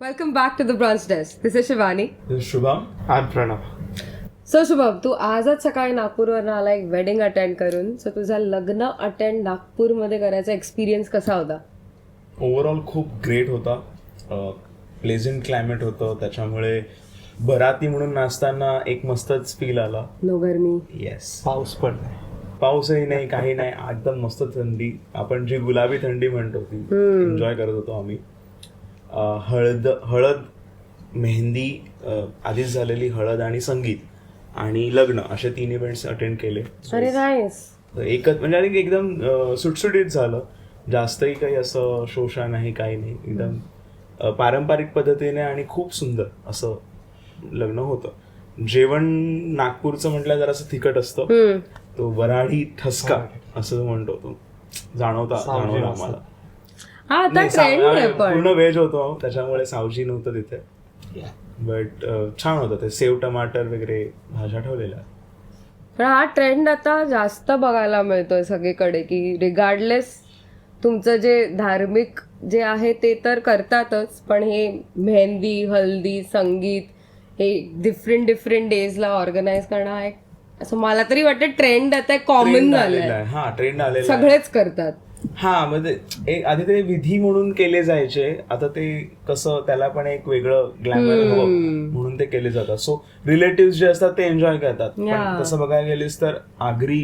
Welcome back to the brunch desk. This is Shivani. This is Shubham. I'm Pranav. So Shubham, तू आजच सकाळी नागपूरवरून आला एक वेडिंग अटेंड करून. सो तुझा लग्न अटेंड नागपूरमध्ये करायचा एक्सपिरियन्स कसा होता? ओव्हरऑल खूप ग्रेट होता. प्लेझंट क्लायमेट होतं, त्याच्यामुळे बराती म्हणून नाचताना एक मस्तच फील आला. नो गरमी. येस, पाऊस पडलाय. पाऊसही नाही, काही नाही, एकदम मस्त थंडी. आपण जी गुलाबी थंडी म्हणतो ती एन्जॉय करत होतो आम्ही. हळद मेहंदी, आधीच झालेली हळद आणि संगीत आणि लग्न असे 3 इव्हेंट्स अटेंड केले. अरे नाईस. एकच म्हणजे आणि एकदम सुटसुटीत झालं. जास्तही काही असं शोषा नाही, काही नाही. एकदम पारंपरिक पद्धतीने आणि खूप सुंदर असं लग्न होतं. जेवण नागपूरचं म्हटलं जरा असं तिखट असतं. तो वराडी ठसका असं म्हणतो तो जाणवला आम्हाला. हा आता ट्रेंड आहे पण पूर्ण व्हेज होतो, त्याच्यामुळे सावजी नव्हतं तिथे. बट छान होतं ते. सेव टमाटर वगैरे भाज्या ठेवलेल्या. पण हा ट्रेंड आता जास्त बघायला मिळतोय सगळीकडे की रिगार्डलेस तुमचं जे धार्मिक जे आहे ते तर करतातच, पण हे मेहंदी, हल्दी, संगीत हे डिफरंट डेजला ऑर्गनाईज करणं हा एक असं मला तरी वाटतं ट्रेंड आता कॉमन झालंय. हा ट्रेंड आलेला सगळेच करतात. हा म्हणजे आधी ते विधी म्हणून केले जायचे, आता ते कसं त्याला पण एक वेगळं ग्लॅमर हवं म्हणून ते केले जातात. सो रिलेटिव्ह जे असतात ते एन्जॉय करतात. पण तसं बघायला गेलीस तर आगरी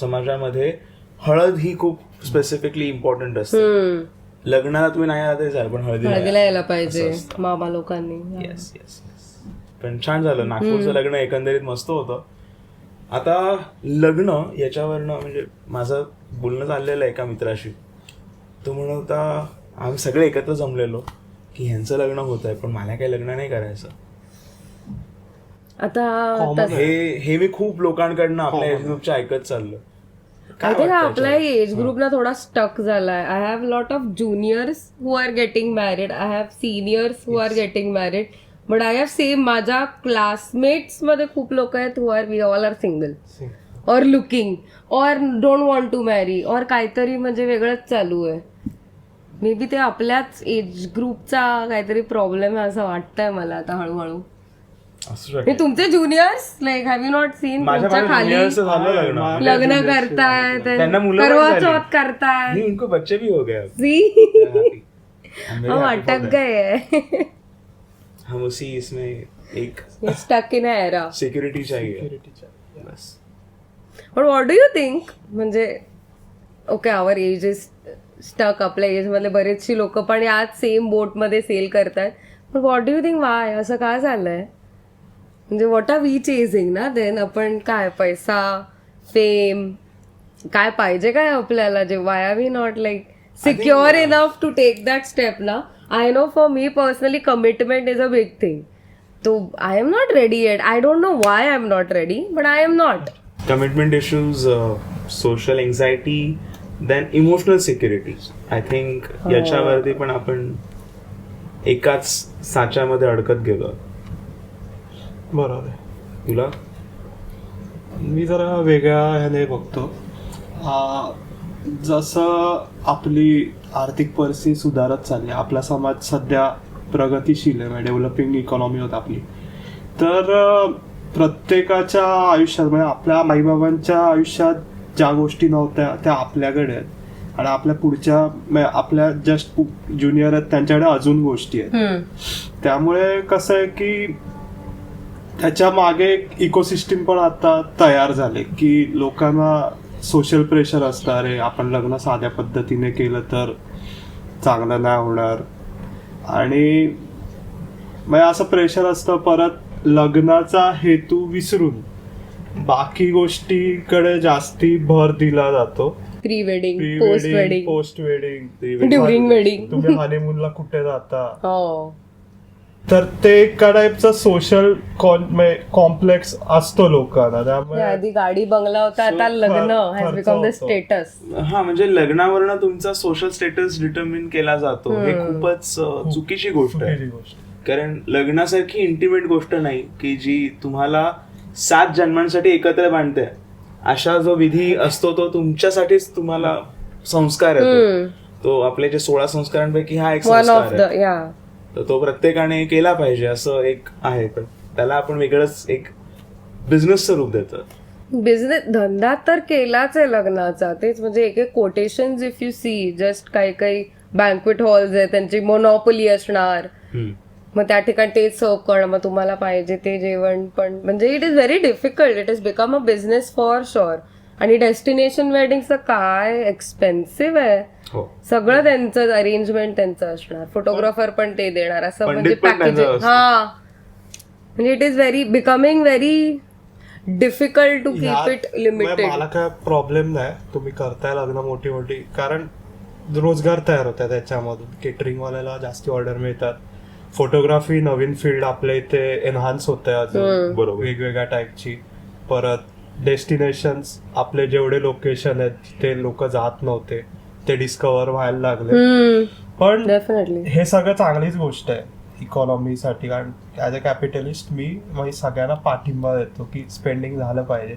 समाजामध्ये हळद ही खूप स्पेसिफिकली इम्पॉर्टंट असते. लग्नाला तुम्ही नाही आला तरी चालेल, पण हळदीला यायला पाहिजे मामा लोकांनी. Yes yes. पण छान झालं. नागपूरचं लग्न एकंदरीत मस्त होतं. आता लग्न याच्यावरनं म्हणजे माझं बोलणं चाललेलं आहे एका मित्राशी. तो म्हणत होता आम्ही सगळे एकत्र जमलेलो की ह्यांचं लग्न होत आहे, पण मला काही लग्न नाही करायचं. आता हे मी खूप लोकांकडनं आपल्या एज ग्रुपच्या ऐकत चाललो. आय थिंक आपला एज ग्रुप ना थोडा स्टक झालाय. I have lot of juniors who are getting married, I have seniors who are getting married, but I have same माझ्या क्लासमेट्स मध्ये खूप लोक आहेत who are we all are single or looking or don't want to marry or काहीतरी म्हणजे वेगळंच चालू आहे. मे बी ते आपल्याच एज ग्रुपचा काहीतरी प्रॉब्लेम आहे असं वाटतंय मला आता हळूहळू. तुमचे juniors like have you not seen तुमच्या खाली लग्न करताय, करवा चौथ करताय, उनको बच्चे भी हो गए. हम अटक गए. हम उसी इसमें एक स्टक इन एरा. सिक्युरिटी चाहिए. पण व्हॉट डू यू थिंक म्हणजे okay our age is stuck, आपल्या एज मधले बरेचशी लोक पण याच सेम बोट मध्ये सेल करतात. पण what do you think Y असं काय झालंय? म्हणजे व्हॉट आर वी चेझिंग ना देन? आपण काय पैसा, फेम काय पाहिजे काय आपल्याला? जे why are we not like secure enough to take that step ना? I know for me personally commitment is a big thing. So I am not ready yet. I don't know why I am not ready, but I am not. Commitment issues, social anxiety, then emotional security. I think याच्यावरती पण आपण एकाच साच्यामध्ये अडकत गेलो. बरोबर आहे. तुला मी जरा वेगळ्या ह्याने बघतो. जसं आपली आर्थिक परिस्थिती सुधारत चालली, आपला समाज सध्या प्रगतिशील आहे, डेव्हलपिंग इकॉनॉमी होत आपली, तर प्रत्येकाच्या आयुष्यात म्हणजे आपल्या माईबाबांच्या आयुष्यात ज्या गोष्टी नव्हत्या त्या आपल्याकडे आहेत आणि आपल्या पुढच्या आपल्या जस्ट ज्युनियर आहेत त्यांच्याकडे अजून गोष्टी आहेत. त्यामुळे कसं आहे की त्याच्या मागे एक इकोसिस्टीम पण आता तयार झाले की लोकांना सोशल प्रेशर असतं, अरे आपण लग्न साध्या पद्धतीने केलं तर चांगलं नाही होणार, आणि मग असं प्रेशर असतं. परत लग्नाचा हेतू विसरून बाकी गोष्टीकडे जास्ती भर दिला जातो. Pre wedding, post wedding, post wedding, during wedding, तुम्ही हनीमूनला कुठे जाता, हो, तर ते एका टाईपचा सोशल कॉम्प्लेक्स असतो लोकांना. त्यामुळे आधी गाडी बंगला होता, आता लग्न हॅज बिकम द स्टेटस. हा म्हणजे लग्नावरनं तुमचा सोशल स्टेटस डिटर्मिन केला जातो. हे खूपच चुकीची गोष्ट आहे. कारण लग्नासारखी इंटिमेट गोष्ट नाही की जी तुम्हाला 7 जन्मांसाठी एकत्र बांधते. अशा जो विधी असतो तो तुमच्यासाठीच तुम्हाला संस्कार येतो. तो आपले जे 16 संस्कारांपैकी हा एक संस्कार आहे. तर तो प्रत्येकाने केला पाहिजे असं एक आहे. तर त्याला आपण वेगळंच एक बिझनेसचं रूप देतो. बिझनेस धंदा तर केलाच आहे लग्नाचा. तेच म्हणजे एक एक quotations if you see, just काही काही बँक्वेट हॉल्स आहे त्यांची मोनोपोली असणार, मग त्या ठिकाणी तेच सर्व करणं, मग तुम्हाला पाहिजे ते जेवण पण, म्हणजे it is very difficult. It is become a business for sure. आणि डेस्टिनेशन वेडिंगचं काय एक्सपेन्सिव्ह आहे. सगळं त्यांचं अरेंजमेंट त्यांचं असणार, फोटोग्राफर पण ते देणार, असं म्हणजे पॅकेजिंग. हा म्हणजे it is becoming very difficult to keep it limited. मला काय प्रॉब्लेम नाही, तुम्ही करताय लग्न मोठी मोठी, कारण रोजगार तयार होतात त्याच्यामधून. केटरिंग वाल्याला जास्ती ऑर्डर मिळतात. फोटोग्राफी नवीन फील्ड आपल्या इथे एनहान्स होत आहे अजून, बरोबर, वेगवेगळ्या टाईपची. परत डेस्टिनेशन्स, आपले जेवढे लोकेशन आहेत ते लोक जात नव्हते ते डिस्कवर व्हायला लागले. पण डेफिनेटली हे सगळं चांगलीच गोष्ट आहे इकॉनॉमीसाठी, कारण ऍज अ कॅपिटलिस्ट मी सगळ्यांना पाठिंबा देतो की स्पेंडिंग झालं पाहिजे.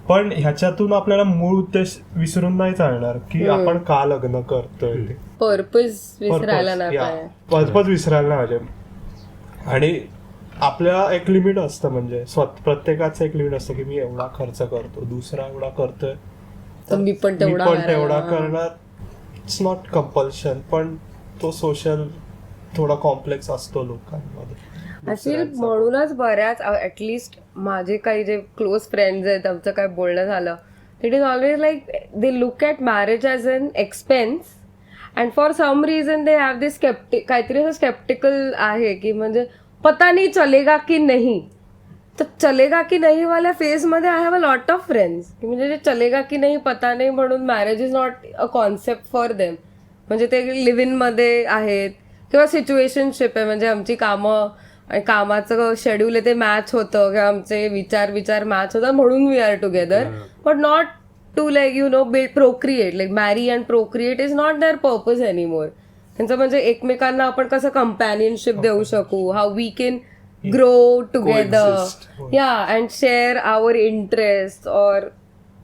पण ह्याच्यातून आपल्याला मूळ उद्देश विसरून नाही चालणार की आपण का लग्न करतोय. पर्पज विसरायला नाही पाहिजे. पर्पज विसरायला नाही पाहिजे. आणि आपल्या एक लिमिट असतं, म्हणजे प्रत्येकाचं एक लिमिट असतं की मी एवढा खर्च करतो, दुसरा एवढा करतोय तर मी पण तेवढा करणार. इट्स नॉट कंपल्शन, पण तो सोशल थोडा कॉम्प्लेक्स असतो लोकांमध्ये. ऍक्च्युली म्हणूनच बऱ्याच ऍटलिस्ट माझे काही जे क्लोज फ्रेंड्स आहेत, आमचं काय बोलणं झालं, it is always like they look at marriage as an expense and for some reason they have this काहीतरी असं स्केप्टिकल आहे की म्हणजे पता नहीं चलेगा की नहीं. तर चलेगा की नाही वाल्या फेजमध्ये I have a lot of friends, म्हणजे जे चलेगा की नाही पता नाही म्हणून marriage is not a concept for them. म्हणजे ते लिव्ह इन मध्ये आहेत किंवा सिच्युएशनशिप आहे, म्हणजे आमची कामं आणि कामाचं शेड्यूल आहे ते मॅच होतं किंवा आमचे विचार मॅच होतात म्हणून we are together, but not to like you know procreate, like marry and procreate is not their purpose anymore. त्यांचं म्हणजे एकमेकांना आपण कसं कंपॅनियनशिप देऊ शकू, how we can grow together, ya and share our interest or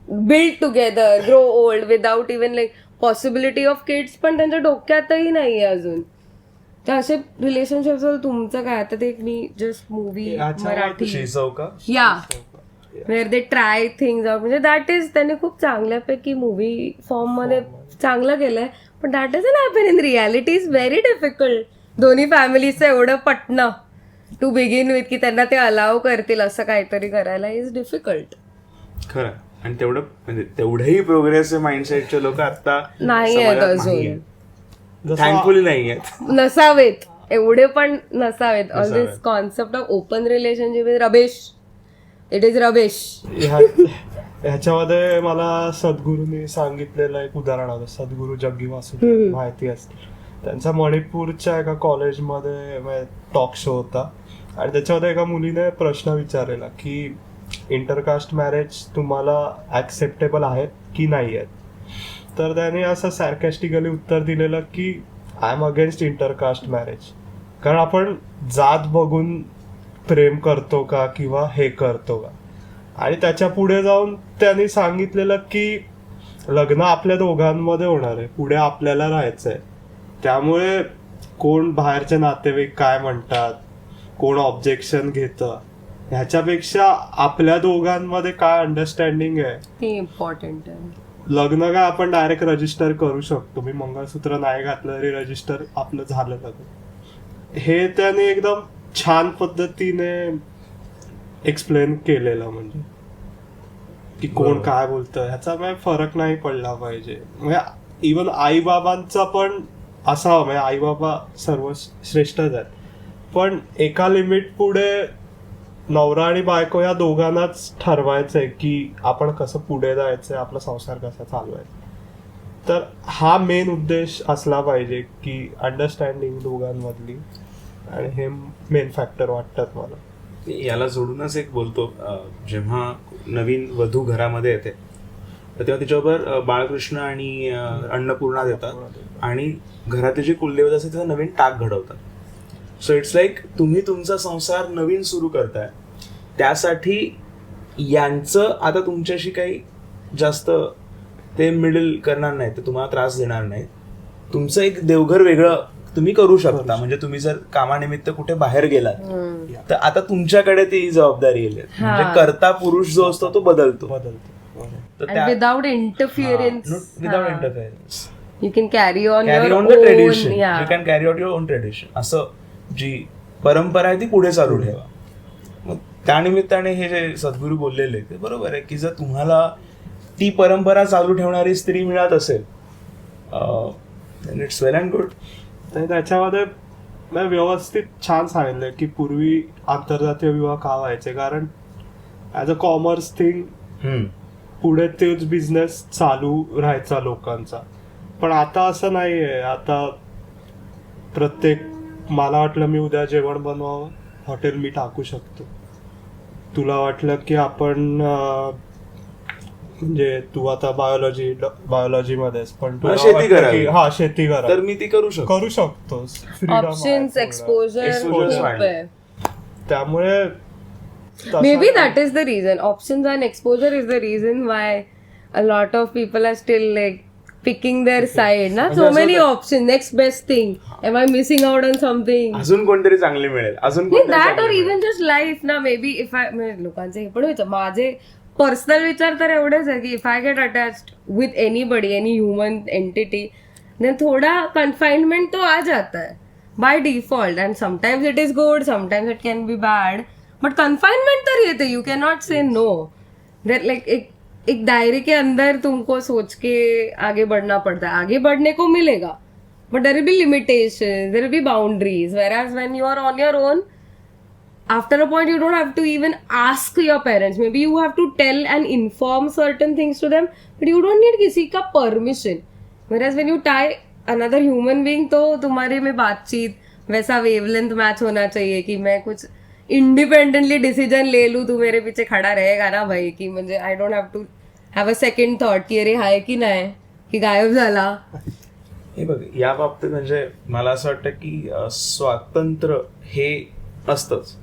build together, grow old without even like possibility of kids पण त्यांच्या डोक्यातही नाहीये अजून. तर असे रिलेशनशिप तुमचं काय? आता ते मी जस्ट मूवी मराठी या where they try things out, म्हणजे दॅट इज त्यांनी खूप चांगल्यापैकी मूवी फॉर्म मध्ये चांगलं केलंय, पण that is an happen in reality is very difficult. दोन्ही फॅमिलीचं एवढं पटणं टू बिगिन विथ की त्यांना ते अलाव करतील असं काहीतरी करायला इज डिफिकल्ट. खरं. आणि तेवढं म्हणजे तेवढेही प्रोग्रेसिव्ह माइंडसेटचे लोक आता नाही आहेत अजून, थँकफुली नाही आहेत, नसावेत, एवढे पण नसावेत. All this concept of open relationship is rubbish, it is rubbish. ह्याच्यामध्ये मला सद्गुरूंनी सांगितलेलं एक उदाहरण होतं. सद्गुरू जग्गी वासुदेव माहिती असते, त्यांचा मणिपूरच्या एका कॉलेजमध्ये टॉक शो होता आणि त्याच्यामध्ये एका मुलीने प्रश्न विचारलेला की इंटरकास्ट मॅरेज तुम्हाला ऍक्सेप्टेबल आहेत की नाही आहेत. तर त्याने असं सॅर्कॅस्टिकली उत्तर दिलेलं की I am against intercaste marriage, कारण आपण जात बघून प्रेम करतो का किंवा हे करतो का. आणि त्याच्या पुढे जाऊन त्यांनी सांगितलेलं की लग्न आपल्या दोघांमध्ये होणार आहे, पुढे आपल्याला राहायचंय, त्यामुळे कोण बाहेरचे नातेवाईक काय म्हणतात, कोण ऑब्जेक्शन घेतं, ह्याच्यापेक्षा आपल्या दोघांमध्ये काय अंडरस्टँडिंग आहे ते इम्पॉर्टंट आहे. लग्न काय आपण डायरेक्ट रजिस्टर करू शकतो, मी मंगळसूत्र नाही घातलं तरी रजिस्टर आपलं झालं लग्न. हे त्याने एकदम छान पद्धतीने एक्सप्लेन केलेलं, म्हणजे की कोण काय बोलतं ह्याचा फरक नाही पडला पाहिजे. म्हणजे इवन आई बाबांचा पण असावा, म्हणजे आई बाबा सर्व श्रेष्ठच आहेत, पण एका लिमिट पुढे नवरा आणि बायको या दोघांनाच ठरवायचंय की आपण कसं पुढे जायचंय, आपला संसार कसा चालवायचा. तर हा मेन उद्देश असला पाहिजे की अंडरस्टँडिंग दोघांमधली, आणि हे मेन फॅक्टर वाटतात मला. याला जोडूनच एक बोलतो, जेव्हा नवीन वधू घरामध्ये येते तर तेव्हा तिच्याबरोबर बाळकृष्ण आणि अन्नपूर्णा देतात आणि घरातले जे कुलदेवत असते त्याचा नवीन टाक घडवतात. सो इट्स लाईक तुम्ही तुमचा संसार नवीन सुरू करताय, त्यासाठी यांचं आता तुमच्याशी काही जास्त ते मिडल करणार नाही, ते तुम्हाला त्रास देणार नाही. तुमचं एक देवघर वेगळं तुम्ही करू शकता. म्हणजे तुम्ही जर कामानिमित्त कुठे बाहेर गेलात तर आता तुमच्याकडे ती जबाबदारी येईल. म्हणजे कर्ता पुरुष जो असतो तो बदलतो. तर without interference without interference you can carry on the tradition, you can carry out your on tradition. असं जी परंपरा आहे ती पुढे चालू ठेवा. मग त्यानिमित्ताने हे जे सद्गुरू बोललेले ते बरोबर आहे की जर तुम्हाला ती परंपरा चालू ठेवणारी स्त्री मिळत असेल इट्स वेल अँड गुड. तर त्याच्यामध्ये व्यवस्थित छान सांगितलं की पूर्वी आंतरजातीय विवाह का व्हायचे, कारण ऍज अ कॉमर्स थिंग पुढे तेच बिझनेस चालू राहायचा लोकांचा. पण आता असं नाहीये. आता प्रत्येक, मला वाटलं मी उद्या जेवण बनवावं, हॉटेल मी टाकू शकतो. तुला वाटलं की आपण म्हणजे तू आता बायोलॉजी मध्येच, पण तुला शेती करावी. शेती करा तर मी ती करू शकतोस. Options, exposure. त्यामुळे Maybe that is the reason. Options and exposure is the reason why a lot of people are still like picking their side. Na? So many options. Next best thing. Am I missing out on something? अजून कोणतरी चांगली मिळेल, अजून That or even just life ना. Maybe if I लोकांचे हे पण व्हायचं. माझे पर्सनल विचार तर एवढेच आहे की if I get attached with anybody, any human entity, then थोड़ा confinement तो आ जाता है by default. And sometimes it is good, sometimes it can be bad. But confinement तर येते. You can not say no. That like एक दायरे के अंदर तुमको सोच के आगे बढ़ना पड़ता है. आगे बढ़ने को मिलेगा but there will be limitation, there will be boundaries. whereas when you are on your own, after a point you don't have to even ask your parents. Maybe you have to tell and inform certain things to them, but you don't need किसी का permission. whereas when you tie another human being, तो तुम्हारे में बातचीत वैसा wavelength match होना चाहिए कि मैं कुछ इंडिपेंडेंटली डिसिजन ले लू, तू मेरे पीछे खड़ा रहेगा ना भाई, की म्हणजे I don't have to have a second thought की अरे हाय की नाही, की गायब झाला. हे बघ, या बाबतीत म्हणजे मला असं वाटतं की स्वातंत्र्य हे असतंच,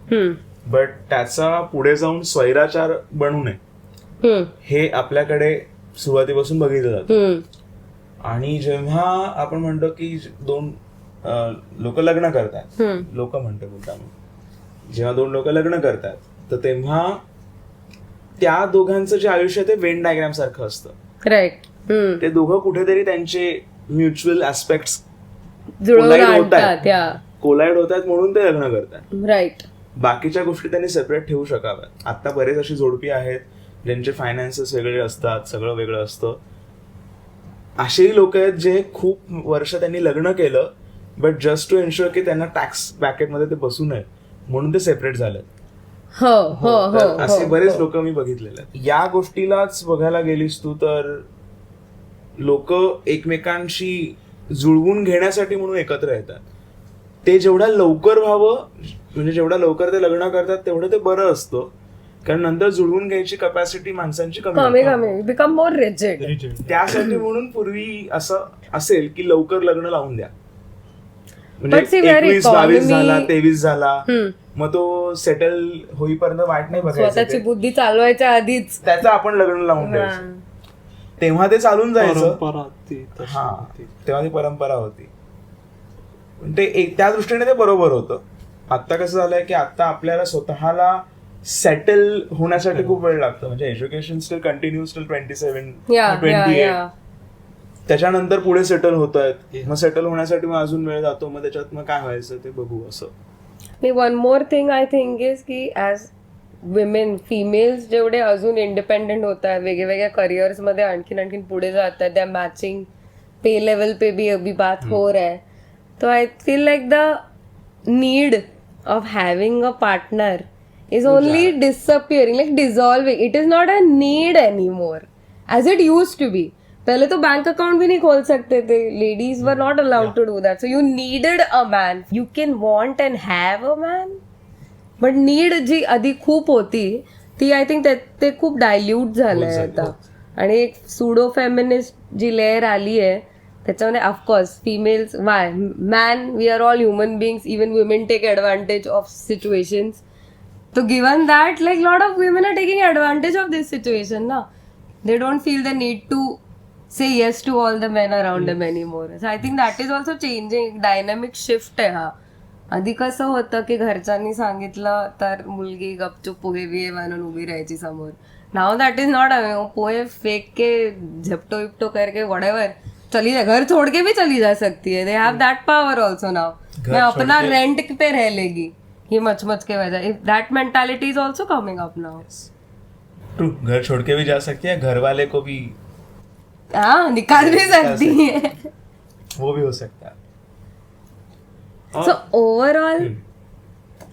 बट त्याचा पुढे जाऊन स्वैराचार बनू नये हे आपल्याकडे सुरुवातीपासून बघितलं जातं. आणि जेव्हा आपण म्हणतो की दोन लोक लग्न करतात, लोक म्हणतो मुद्दाम, जेव्हा दोन लोक लग्न करतात तर तेव्हा त्या दोघांचं जे आयुष्य ते वेन डायग्राम सारखं असतं. राईट. ते दोघं कुठेतरी त्यांचे म्युच्युअल ऍस्पेक्ट्स कोलाइड होतात म्हणून ते लग्न करतात. राईट. बाकीच्या गोष्टी त्यांनी सेपरेट ठेवू शकाव्यात. आता बरेच अशी जोडपी आहेत ज्यांचे फायनान्सेस वेगळे असतात, सगळं वेगळं असतं. असेही लोक आहेत जे खूप वर्ष त्यांनी लग्न केलं बट जस्ट टू एन्श्युअर की त्यांना टॅक्स ब्रॅकेटमध्ये ते बसू नये म्हणून ते सेपरेट झाले. असे बरेच लोक मी बघितलेले आहेत. या गोष्टीलाच बघायला गेलीस तू तर लोक एकमेकांशी जुळवून घेण्यासाठी म्हणून एकत्र येतात. ते जेवढ्या लवकर व्हावं, म्हणजे जेवढ्या लवकर ते लग्न करतात तेवढं ते बरं असतं, कारण नंतर जुळवून घ्यायची कपॅसिटी माणसांची कमी बिकम मोर रिजिड. त्यासाठी म्हणून पूर्वी असं असेल की लवकर लग्न लावून द्या, म्हणजे 21, 22 झाला, 23 झाला, मग तो सेटल होईपर्यंत वाट नाही बघायची, स्वतःची बुद्धी चालवायच्या आधीच त्याचं आपण लग्न लावून द्यायचं, तेव्हा ते चालून जायचं. हा, तेव्हा ती परंपरा होती. ते त्या दृष्टीने ते बरोबर होतं. आता कसं झालंय की आता आपल्याला स्वतःला सेटल होण्यासाठी खूप वेळ लागतो. म्हणजे एज्युकेशन स्टील कंटिन्यूज टिल 27, 28, त्याच्यानंतर पुढे सेटल होत आहेत. मग सेटल होण्यासाठी मग अजून वेळ जातो. मग त्याच्यात मग काय व्हायचं ते बघू. असं one more thing I think is की ऍज विमेन, फिमेल्स जेवढे अजून इंडिपेंडेंट होत आहेत, वेगवेगळ्या करिअर्स मध्ये आणखीन पुढे जात आहेत, त्या मॅचिंग पे लेवल पे भी अभी बात हो रहा है. तो I feel like the need of having a partner is only disappearing, like dissolving. It is not a need anymore as it used to be. पहले तो बैंक अकाउंट भी नहीं खोल सकते थे. Ladies were not allowed to do that. So you needed a man. You can want and have a man, but need जी आधी खूप होती ती आय थिंक ते खूप डायल्यूट झालंय आता. आणि एक सुडो फेमिनिस्ट जी लेअर आली आहे त्याच्यामध्ये of course females, why man, we are all human beings, even women take advantage of situations. So given that, like lot of women are taking advantage of this situation, na? They don't feel the need to say yes to all the men around them anymore. So I think that is also changing, dynamic shift आहे हा. आधी कसं होतं की घरच्यांनी सांगितलं तर मुलगी गपचूप पोहे बिहे बनवून उभी राहायची समोर. नाउ दॅट इज नॉट, पोहे फेंक के झपटो विपटो करके whatever चली जा, घर छोड़ के भी चली जा सकती है. They have that power also now. मैं अपना रेंट पे रह लेगी ये मच के वजह. If that mentality is also coming up now. True, घर छोड़ के भी जा सकती है, घर वाले को भी हाँ निकाल भी सकती है. वो भी हो सकता है. So overall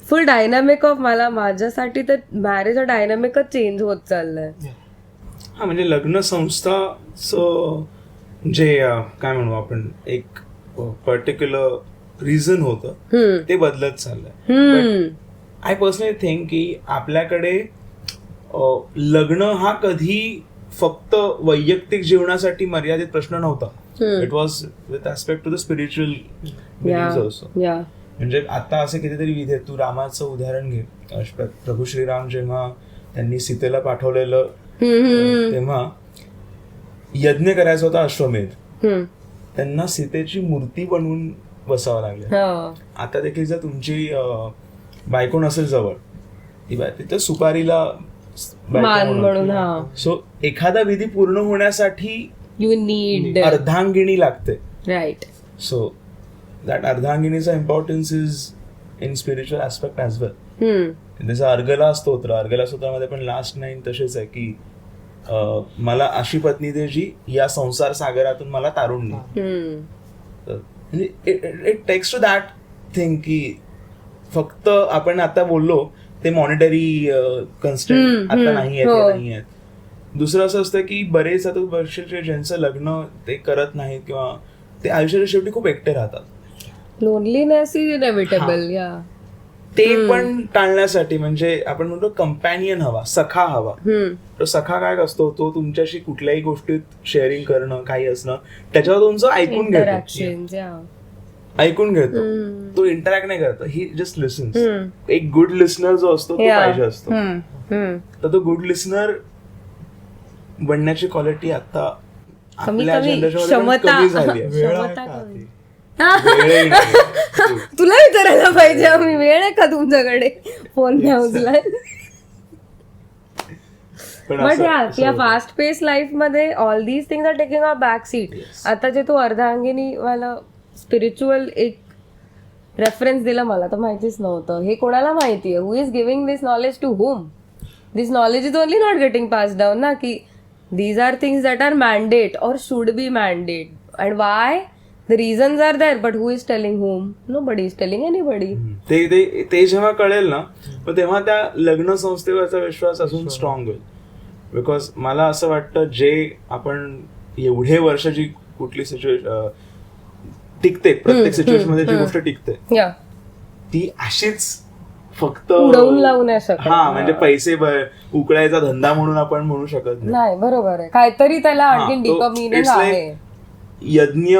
full dynamic of मला माझ्यासाठी तर मॅरेज डायनामिकच चेंज होत चाललंय. हा म्हणजे लग्न संस्था जे काय म्हणू आपण एक पर्टिक्युलर रिझन होतं ते बदलत चाललंय. आय पर्सनली थिंक की आपल्याकडे लग्न हा कधी फक्त वैयक्तिक जीवनासाठी मर्यादित प्रश्न नव्हता. It was with aspect to the spiritual also. म्हणजे आता असे कितीतरी विधी आहेत. तू रामाचं उदाहरण घे. प्रभू श्रीराम जेव्हा त्यांनी सीतेला पाठवलेलं तेव्हा यज्ञ करायचा होता अश्वमेध. त्यांना सीतेची मूर्ती बनवून बसावं लागलं. आता देखील जर तुमची बायको नसेल जवळ, ती तिथं सुपारीला म्हणून सो एखादा विधी पूर्ण होण्यासाठी यू नीड अर्धांगिणी लागते. राईट. सो दॅट अर्धांगिणीचा importance is in spiritual aspect as well. त्याचा अर्गला स्तोत्र, अर्गला स्तोत्रामध्ये पण लास्ट लाईन तसेच आहे की मला अशी पत्नी दे जी या संसार सागरातून मला तारून नाही. It takes to that thing की फक्त आपण आता बोललो ते मॉनिटरी कन्स्ट्रेंट आता नाही आहेत. दुसरं असं असतं की बरेच आता वर्षाचे ज्यांचं लग्न ते करत नाहीत किंवा ते आयुष्याच्या शेवटी खूप एकटे राहतात. Loneliness is inevitable. या ते पण टाळण्यासाठी म्हणजे आपण म्हणतो कंपॅनियन हवा, सखा हवा. तर सखा काय असतो, तो तुमच्याशी कुठल्याही गोष्टीत शेअरिंग करणं, काही असणं, त्याच्यावर तुमचं ऐकून घेतो. तो इंटरॅक्ट नाही करत, ही जस्ट लिसन्स. एक गुड लिसनर जो असतो तो पाहिजे असतो. तर तो गुड लिसनर बनण्याची क्वालिटी आता आपल्या जनरेशनमध्ये कमी झाली आहे. तुला विचारायला पाहिजे आम्ही, वेळ आहे का तुमच्याकडे फोन घ्या उचला. बट या फास्ट पेस लाईफ मध्ये all these things are taking a back seat. आता जे तू अर्धांगिनी वाला स्पिरिच्युअल एक रेफरन्स दिला मला तर माहितीच नव्हतं. हे कोणाला माहितीये? Who is giving this knowledge to whom? This knowledge is only not getting pass down ना, की these are things that are mandate or should be mandate. And why? The reasons are there, but who is telling whom? Nobody is telling anybody. ते जेव्हा कळेल ना, मग तेव्हा त्या लग्न संस्थेवरचा विश्वास अजून स्ट्रॉंग होईल. बिकॉज मला असं वाटतं जे आपण एवढे वर्ष जी कुठली सिच्युएशन टिकते, प्रत्येक सिच्युएशन मध्ये जी गोष्ट टिकते ती अशीच फक्त उडवून लावू नाही शकत. हा म्हणजे पैसे उकळायचा धंदा म्हणून आपण म्हणू शकत नाही. बरोबर आहे, काहीतरी त्याला आणखी डीपर मीनिंग आहे. यज्ञ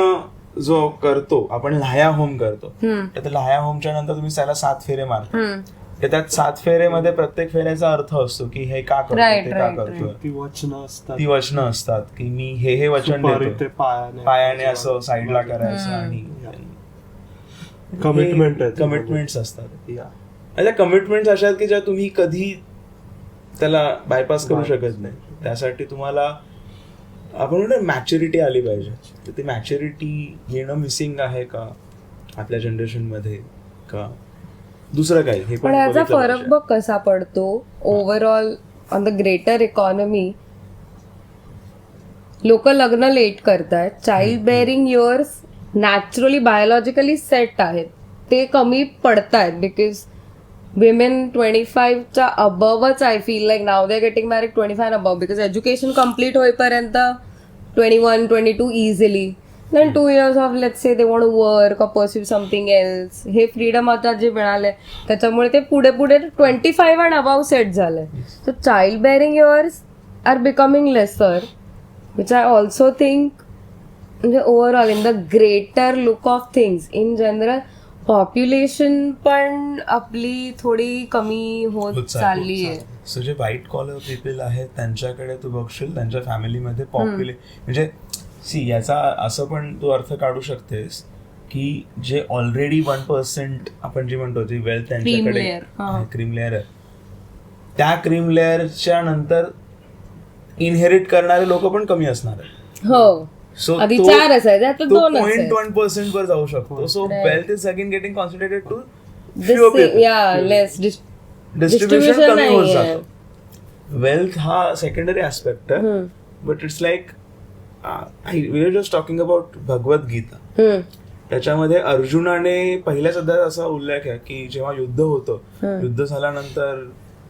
जो करतो आपण, लाह्या होम करतो, तर लाह्या होमच्या नंतर तुम्ही त्याला 7 फेरे मारता. त्यात 7 फेरेमध्ये प्रत्येक फेऱ्याचा अर्थ असतो की हे का करतो, ते का करतो. ती वचनं असतात की मी हे वचन देतो, पायाने असं साईडला करायचं, आणि कमिटमेंट्स असतात. कमिटमेंट्स अशा आहेत की ज्या तुम्ही कधी त्याला बायपास करू शकत नाही. त्यासाठी तुम्हाला आपण म्हणतो मॅच्युरिटी आली पाहिजे. तर ती मॅच्युरिटी येणं मिसिंग आहे का आपल्या जनरेशन मध्ये, का दुसरं काही? हे पण याचा फरक बघ कसा पडतो overall on the greater economy. लोक लग्न लेट करतायत, child bearing years naturally biologically set आहेत, ते कमी पडतायत. बिकॉज women 25च्या अबवच I feel like now they are getting married 25 above, because education complete होईपर्यंत 21-22 easily. Then 2 years of let's say they want to work or pursue something else. हे freedom आता जे मिळाले त्याच्यामुळे ते पुढे 25 अँड अबव सेट झालंय. So child bearing years are becoming lesser, which I also think म्हणजे overall in the greater look of things in general population पण आपली थोडी कमी होत चालली आहे. सो जे व्हाईट कॉलर पीपल आहेत त्यांच्याकडे तू बघशील त्यांच्या फॅमिलीमध्ये म्हणजे सी याचा असं पण तू अर्थ काढू शकतेस की जे ऑलरेडी 1% आपण जे म्हणतो जी वेल्थ त्यांच्याकडे layer, हा. क्रीम लेअर आहे, त्या क्रीम लेअरच्या नंतर इनहेरिट करणारे लोक पण कमी असणार आहेत. हो, सो आधी 4 असायचे, आता 2 असायचे. 0.1% वर जाऊ शकतो. So Right. Wealth is again getting concentrated to less distribution कमी होत नाहीये. जातं. वेल्थ हा सेकंडरी ऍस्पेक्ट आहे, but it's like we are just talking about Bhagavad Gita. त्याच्यामध्ये अर्जुनाने पहिल्याच अध्यायात असा उल्लेख आहे की जेव्हा युद्ध होतं, युद्ध झाल्यानंतर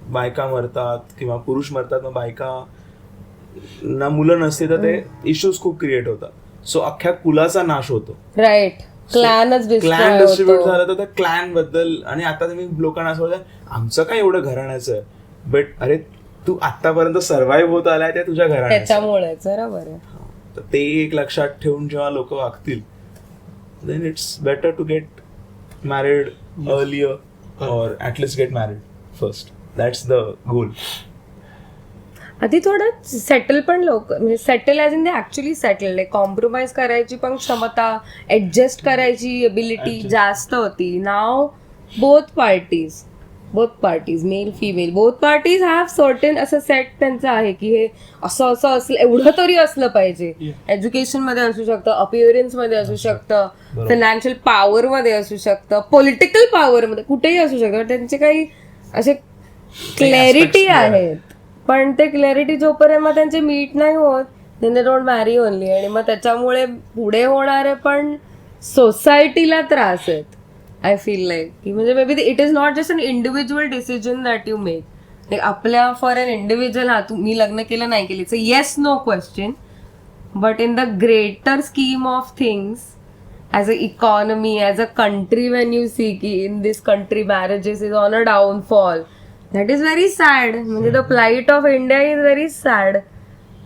बायका मरतात किंवा पुरुष मरतात, मग बायका ना मुलं नसते तर ते इश्यूज खूप क्रिएट होतात. सो अख्ख्या कुलाचा नाश होतो. राईट, क्लॅनच क्लॅन डिस्ट्रीब्युट झालं तर त्या क्लॅन बद्दल. आणि आता तुम्ही लोकांना असं बोलता आमचं काय एवढं घराण्याचं आहे, बट अरे तू आतापर्यंत सर्व्हाइव्ह होत आलाय त्या तुझ्या घराण्याचं. त्याच्यामुळे बरोबर आहे. तर ते एक लक्षात ठेवून जेव्हा लोक वागतील, then it's better to get married earlier or at least get married first. That's the goal. आधी थोडं सेटल पण लोक, म्हणजे settle as in they actually settle, compromise करायची पण क्षमता, ऍडजस्ट करायची एबिलिटी जास्त होती. Now both parties male female both parties have certain असं सेट त्यांचं आहे की हे असं असलं, एवढं तरी असलं पाहिजे. एज्युकेशन मध्ये असू शकतं, अपिअरन्स मध्ये असू शकतं, फायनान्शियल पॉवर मध्ये असू शकतं, पॉलिटिकल पॉवर मध्ये कुठेही असू शकतं. त्यांचे काही असे क्लॅरिटी आहेत, पण ते क्लॅरिटी जोपर्यंत मग त्यांचे मीट नाही होत, देन दे डोंट मॅरी ओनली. आणि मग त्याच्यामुळे पुढे होणारे पण सोसायटीला त्रास आहेत. आय फील लाईक की म्हणजे may be it is not just an individual decision that you make. आपल्या फॉर अन इंडिव्हिज्युअल, हा तुम्ही लग्न केलं नाही केलं, it's a yes no question, but in the greater scheme of things as a economy, as a country, when you see की in this country marriages is on a downfall, that is very sad. म्हणजे the plight of India is very sad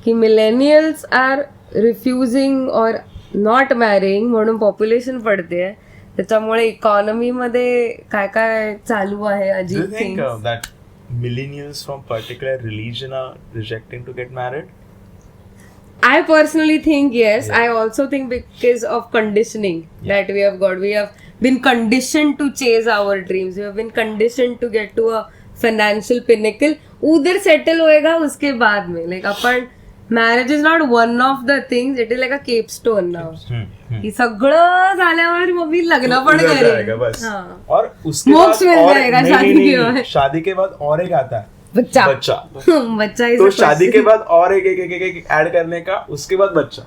की millennials R refusing or not marrying, म्हणून population पडते. त्याच्यामुळे इकॉनॉमीमध्ये काय काय चालू आहे Do you अजीब think things. that millennials from particular religion are rejecting to get married? I personally think yes. I also think because of conditioning that we have got. We have been conditioned to chase our dreams. We have been conditioned to get to a financial pinnacle. उधर settle होएगा उसके बाद में. Like upon marriage is not one of the things. It is like a capstone now. कि सगळं झाल्यावर मग मी लग्न पण उधर जाएगा करेन. बस. हाँ. और उसके मोक्ष बाद मिल और जाएगा नहीं, शादी नहीं, के नहीं, बाद. शादी के बाद और एक आता है बच्चा बच्चा. बच्चा is तो a शादी question. के बाद और एक ऐड करने का, उसके बाद बच्चा.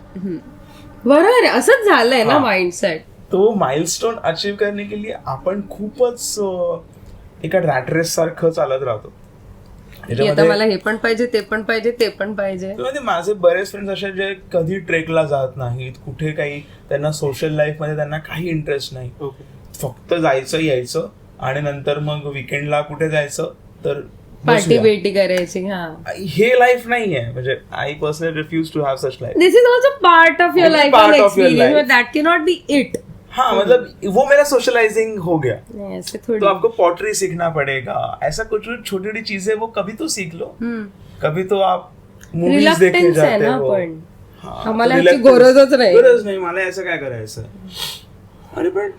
बरोबर आहे, असंच झालंय ना हा. माइंडसेट. तो माइलस्टोन अचीव करने के लिए आपण खूपच एका रॅट रेस सारखं चालत राहतो. आता मला हे पण पाहिजे, ते पण पाहिजे, ते पण पाहिजे. म्हणजे माझे बरेच फ्रेंड्स असे जे कधी ट्रेकला जात नाहीत, कुठे काही त्यांना सोशल लाईफ मध्ये त्यांना काही इंटरेस्ट नाही, फक्त जायचं यायचं आणि नंतर मग विकेंडला कुठे जायचं तर पार्टी बसूया. बेटी करायची. हा, हे लाईफ नाहीये. म्हणजे I personally refuse to have such life. This is also part of your Only life part end of your experience, life. But that can not be it. हाँ मतलब वो मेरा सोशलाइजिंग हो गया. ऐसे तो थोड़ी. आपको पॉटरी सीखना पड़ेगा, ऐसा कुछ छोटी छोटी चीजें वो कभी तो सीख लो. कभी तो आप मूवीज देखने रिलक्टन्स आहे जाते ना, हो. पण हाँ, आम्हाला तो ह्याची reluctance- गरजच नाही. गरज नाही मला याचं काय करायचं. अरे पण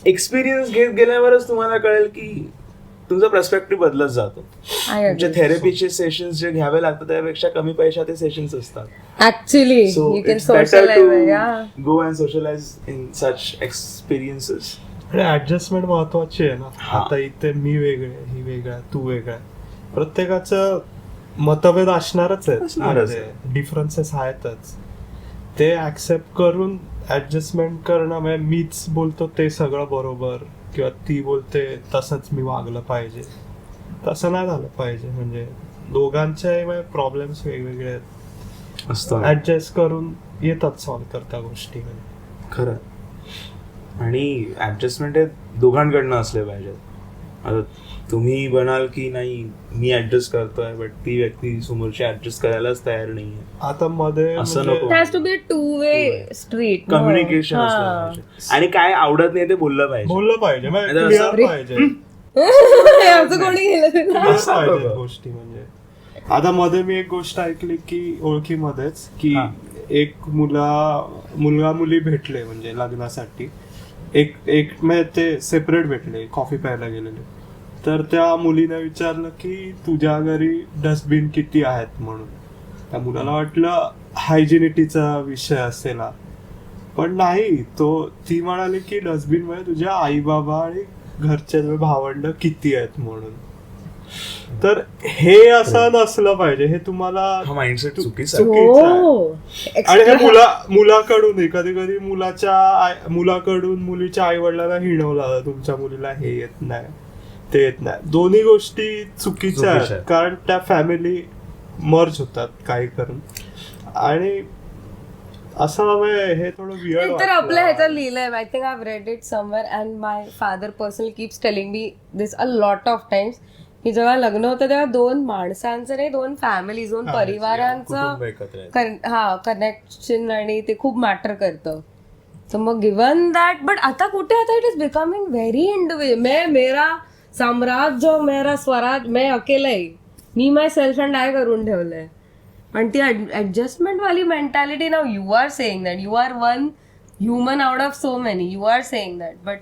एक्सपिरियन्स घेत गेल्यावरच तुम्हाला कळेल की तुमचा पर्स्पेक्टिव्ह बदलत जातो. तुमचे थेरपीचे सेशन्स जे घ्यावे लागतात त्यापेक्षा कमी पैशात ते सेशन्स असतात. Actually So you can it's better socialize. या to go and socialize in such experiences. Adjustment महत्वाची आहे ना. हा. आता इथे मी वेगळे, ही वेगळा, तू वेगळा, प्रत्येकाचं मतभेद असणारच असणारच आहेत, डिफरन्सेस आहेतच. ते ऍक्सेप्ट करून ऍडजस्टमेंट करणं, म्हणजे मीच बोलतो ते सगळं बरोबर किंवा ती बोलते तसंच मी वागलं पाहिजे, तसं नाही झालं पाहिजे. म्हणजे दोघांचे प्रॉब्लेम्स वेगवेगळे आहेत, असतं ऍडजस्ट करून येतात सॉल्व्ह करता गोष्टी. खरं. आणि ऍडजस्टमेंट हे दोघांकडनं असले पाहिजेत. आता तुम्ही बनाल की नाही मी ऍडजस्ट करतोय, बट ती व्यक्ती समोरची ऍडजस्ट करायलाच तयार नाहीये. आता मध्ये असं म्हणजे नको. It has to be a two-way street. no? Communication हा. असलं पाहिजे. आणि काय आवडत नाही ते बोललं पाहिजे. बोललं पाहिजे, आता क्लिअर असं- पाहिजे. असं कोणी गेलं ते ना. क्लिअर पाहिजे गोष्टी. म्हणजे आता मध्ये मी एक गोष्ट ऐकली की ओळखीमध्येच की हा. एक मुलगा मुली भेटले म्हणजे लग्नासाठी, एक म्हणजे ते सेपरेट भेटले, कॉफी प्यायला गेलेले. तर त्या मुलीने विचारलं की तुझ्या घरी डस्टबिन किती आहेत म्हणून. त्या मुलाला वाटलं हायजिनिटीचा विषय असेल, पण नाही. ती म्हणाली की डस्टबिन मध्ये तुझ्या आई बाबा आणि घरचे भावंड किती आहेत म्हणून. तर हे असं नसलं पाहिजे, हे तुम्हाला हा माइंडसेट चुकीचा आहे. आणि हे मुलाकडून कधी कधी मुलाकडून मुलीच्या आई वडिलांना हिणवलं, तुमच्या मुलीला हे येत नाही ते येत नाही. दोन्ही गोष्टी चुकीच्या आहेत, कारण त्या फॅमिली मर्ज होतात काही करून. आणि असं हे थोडं वियर्ड तर आपल्या ह्याच्यात लिहिलंय, I think I have read it somewhere and my father personally keeps telling me this a lot of times, की जेव्हा लग्न होतं तेव्हा दोन माणसांचं नाही, दोन फॅमिली, दोन परिवारांचं कनेक्शन आणि ते खूप मॅटर करतं. तर मग गिवन दॅट, बट आता कुठे, आता it is becoming very individual. मेरा साम्राज्य, मेरा स्वराज, मैं अकेला ही, मी माय सेल्फ अँड आय करून ठेवलंय. पण ती ऍडजस्टमेंट वाली mentality, now you are saying that you are one human out of so many, you are saying that, but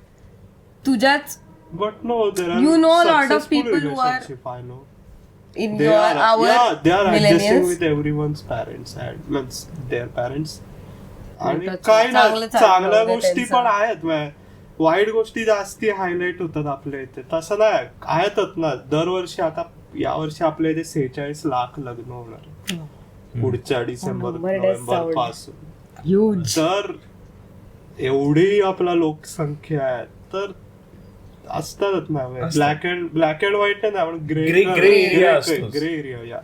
तुझ्याच But no, there are you know a lot of successful people who are relationship, I know. in They your are, our yeah, they are adjusting millennials. with everyone's parents and means their parents. आणि उलटच काय ना चांगलं चाललं चांगल्या होतं गोष्टी त्यांचं. पण आहेत, वाईट गोष्टी जास्ती हायलाइट होतात आपल्या इथे. तसं नाही, आहेतच ना. दरवर्षी आता यावर्षी आपल्या इथे 46 लाख लग्न होणार पुढच्या डिसेंबर नोव्हेंबर पासून. Huge. तर एवढी आपला लोकसंख्या आहे, तर असतातच ना ब्लॅक अँड व्हाईट नाही, आपण Gray area असतोच. Grey area. या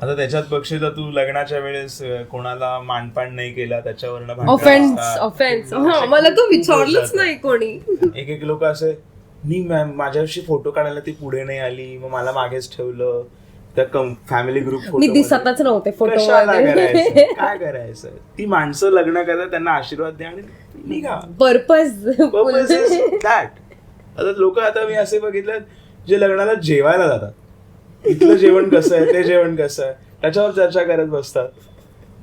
आता त्याच्यात बघशील तर तू लग्नाच्या वेळेस कोणाला मानपान नाही केला त्याच्यावरनं ऑफेन्स मला तो विचारलंच नाही कोणी. एक लोक असे, मी माझ्याशी फोटो काढायला ती पुढे नाही आली, मग मला मागेच ठेवलं. त्या फॅमिली ग्रुप फोटो मी दिसतच नव्हते फोटो. काय करायचं? ती माणसं लग्न करतात, त्यांना आशीर्वाद द्या आणि निघा. Purpose that. आता लोक, आता मी असे बघितलं जे लग्नाला जेवायला जातात, इथलं जेवण कसं आहे, ते जेवण कसं आहे, त्याच्यावर चर्चा करत बसतात.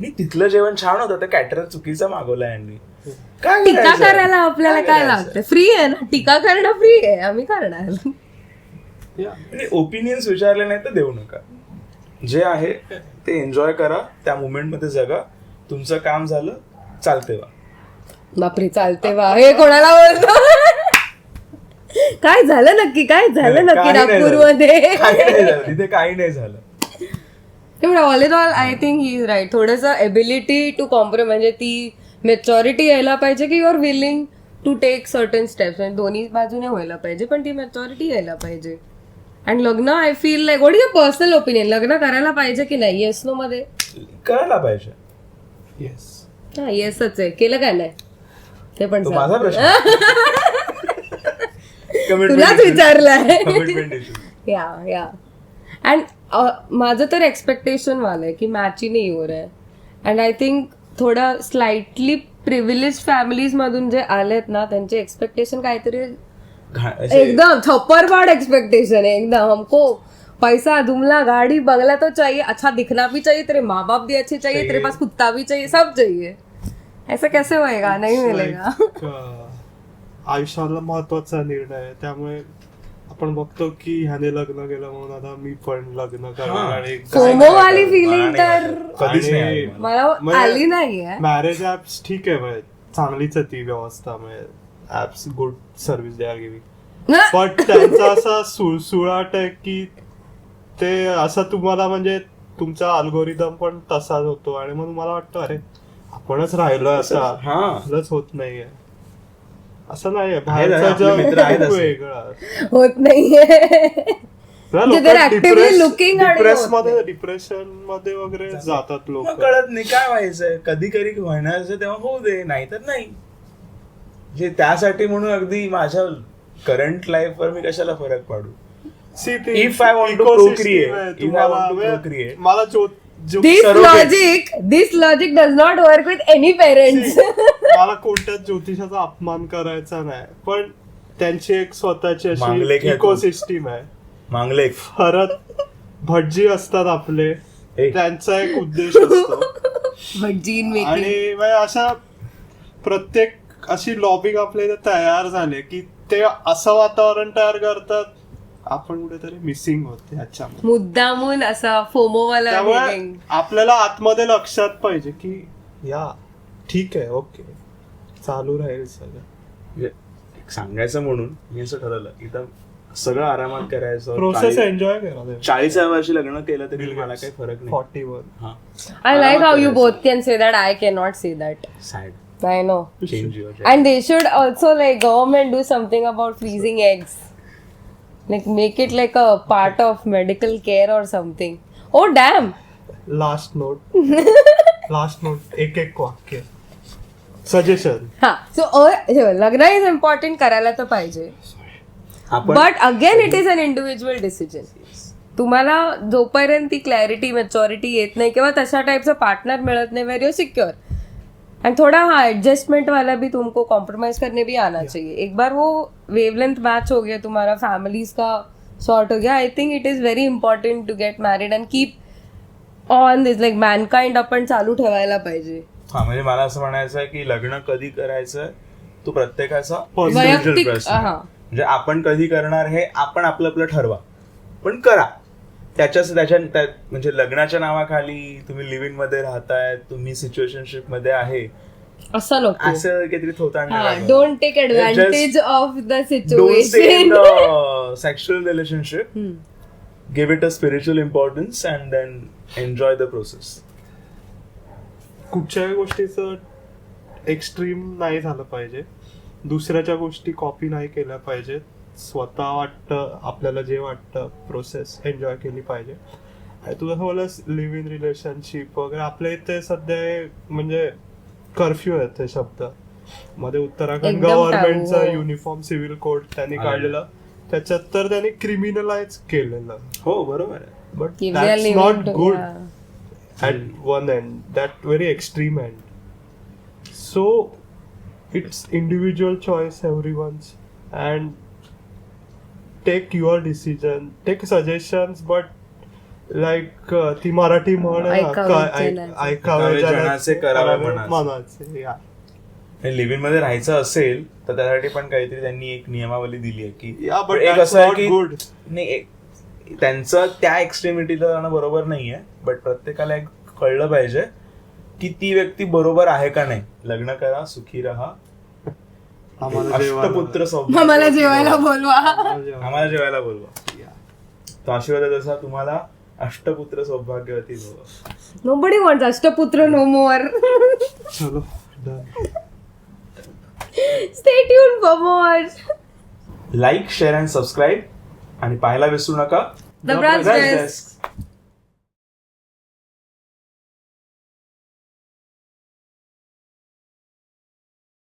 मी तिथलं जेवण छान होतं, तर कॅटरर चुकीचं मागवलं यांनी. काय टीका करायला आपल्याला काय लागतं? फ्री आहे ना, टीका करणं फ्री आहे, आम्ही करणार. ओपिनियन्स विचारले नाही तर देऊ नका. जे आहे ते एन्जॉय करा, त्या मुमेंट मध्ये जगा. तुमचं काम झालं, चालते वा. बापरे, चालते वा, हे कोणाला बोलतो? काय झालं नक्की, काय झालं नक्की नागपूरमध्ये? तिथे काही नाही झालं. All in all I think he is right. थोडंसं एबिलिटी टू कॉम्प्रोमाइज, म्हणजे ती मॅच्युरिटी यायला पाहिजे की you are willing to take certain steps. म्हणजे दोन्ही बाजूने व्हायला पाहिजे, पण ती मॅच्युरिटी यायला पाहिजे. अँड लग्न, I feel like, what is your personal opinion, लग्न करायला पाहिजे की नाही? येस नो मध्ये करायला पाहिजे. येस, हा येसच आहे. केलं काय नाही ते पण माझा प्रश्न तुलाच विचारलाय. या अँड माझं तर एक्सपेक्टेशन वालं आहे की मॅचिंग येवर आहे. अँड आय थिंक थोडा स्लाइटली प्रिव्हिलेज फॅमिलीज मधून जे आलेत ना, त्यांचे एक्सपेक्टेशन काहीतरी एकदम थप्परपाड एक्सपेक्टेशन है. एकदम हमको पैसा, दुमला, गाड़ी, बंगला तो चाहिए, अच्छा दिखना भी चाहिए, तेरे माँ बाप भी अच्छे चाहिए, तेरे पास कुत्ता भी चाहिए, सब चाहिए. ऐसा कैसे होएगा? नहीं मिलेगा. आयुष्यातला महत्वाचा निर्णय आहे, त्यामुळे आपण बघतो की ह्याने लग्न केलं म्हणून आता मी पण लग्न करणार. आणि फोमो वाली फिलिंग तर कधीच नाही मला आली नाहीये. मॅरेज ऍप्स ठीक आहे, म्हणजे चांगलीच आहे ती व्यवस्था, म्हणजे apps good service they are giving. पण त्यांचा असा सुळसुळाट आहे की ते असं तुम्हाला, म्हणजे तुमचा अल्गोरिदम पण तसाच होतो. आणि म्हणून मला वाटतं अरे आपणच राहिलोय आता, होत नाहीये. असं नाहीये, बाहेरचा जग वेगळं होत नाहीये. डिप्रेशन मध्ये वगैरे जातात लोक. कळत नाही काय व्हायचंय, कधी कधी व्हायचं तेव्हा होऊ दे, नाही तर नाही. जे त्यासाठी म्हणून अगदी माझ्या करंट लाईफ वर मी कशाला फरक पाडू. If I want to procreate, मला This logic does not work with any parents. मला कोणत्याच ज्योतिषाचा अपमान करायचा नाही, पण त्यांची एक स्वतःची अशी इकोसिस्टीम आहे. मांगलेक परत भटजी असतात आपले, त्यांचा एक उद्देश असतो. बट जीन मेकिंग आणि म्हणजे अशा प्रत्येक अशी लॉबिंग आपल्या इथे तयार झाले की ते असं वातावरण तयार करतात, आपण कुठेतरी मिसिंग होते याच्यामध्ये. मुद्दामून असा फोमोवाला त्यामुळे feeling. आपल्याला आतमध्ये लक्षात पाहिजे की या ठीक आहे, ओके, चालू राहील सगळं. म्हणजे एक सांगायचं म्हणून मी असं ठरवलं इथं सगळं आरामात करायचं. प्रोसेस एन्जॉय करा. 40व्या वर्षी लग्न केलं तरी मला काही फरक नाही. 41 हा I like how you both can say that. I cannot say that. Sad I know. Change your And they should also like government do something about freezing eggs. Like make it like a part of medical care or something. Oh damn. Last note एक वाक्य suggestion. हा so लग्न is important करायला तर पाहिजे. आपण but again it is an individual decision. तुम्हाला जोपर्यंत ती क्लॅरिटी मॅच्युरिटी येत नाही किंवा तशा टाइपचा पार्टनर मिळत नहीं वेर यू सिक्योर एंड थोड़ा हाँ एडजस्टमेंट वाला भी तुमको कॉम्प्रोमाइज करने भी आना चाहिए. एक बार वो वेवलेंथ मैच हो गया, तुम्हारा फैमिलीज का सॉर्ट हो गया, I think it is very important to get married and keep on this like mankind आपण चालू ठेवायला पाहिजे. हा म्हणजे मला असं म्हणायचं आहे की लग्न कधी करायचं तो प्रत्येकाचा वैयक्तिक individual प्रश्न आहे. हा म्हणजे आपण कधी करणार हे आपण आपलं आपलं ठरवा, पण करा. त्याच्या म्हणजे लग्नाच्या नावाखाली तुम्ही लिव्ह इन मध्ये राहताय, तुम्ही सिच्युएशनशिप मध्ये आहे असं नको. असं काहीतरी थोतांड don't take advantage of the don't stay in situation. The sexual relationship. Give it a spiritual importance and then enjoy the process. कुठच्याही गोष्टीचं एक्स्ट्रीम नाही झालं पाहिजे, दुसऱ्याच्या गोष्टी कॉपी नाही केल्या पाहिजेत. स्वतः वाटतं आपल्याला जे वाटतं प्रोसेस एन्जॉय केली पाहिजे. आणि तुझं बोलस लिव्ह इन रिलेशनशिप वगैरे आपल्या इथे सध्या म्हणजे कर्फ्यू आहे ते शब्द मध्ये. उत्तराखंड एकदम गव्हर्नमेंटचा taboo. युनिफॉर्म सिव्हिल कोड त्यांनी काढलेलं, त्याच्यात तर त्यांनी क्रिमिनलाइज केलेलं. हो बरोबर आहे. But Give their that's limit, not good yeah. at one end, that very extreme end. So it's individual choice, everyone's, and take your decision, take suggestions, but like ती मराठी म्हण आहे ना, ऐकावे जनाचे. ऐकावे जनाचे, करावे मनाचे. मनाचे. Yeah. लिव्ह इन मध्ये राहायचं असेल तर त्यासाठी पण काहीतरी त्यांनी एक नियमावली दिली आहे की Yeah, but एक that's असं आहे not की good. नाही त्यांचं त्या एक्स्ट्रीमिटीला जाणं बरोबर नाहीये, बट प्रत्येकाला एक कळलं पाहिजे की ती व्यक्ती बरोबर आहे का नाही. लग्न करा, सुखी राहा, आम्हाला जेवायला- अष्टपुत्र सौभाग्य. मला जेवायला बोलवा. आम्हाला जेवायला बोलवा. तो आशीर्वाद जसा तुम्हाला अष्टपुत्र सौभाग्यवती भव. Nobody wants अष्टपुत्र no more. चलो done. Stay tuned for more. Like, share and subscribe आणि पाहायला विसरू नका The Brunch Desk.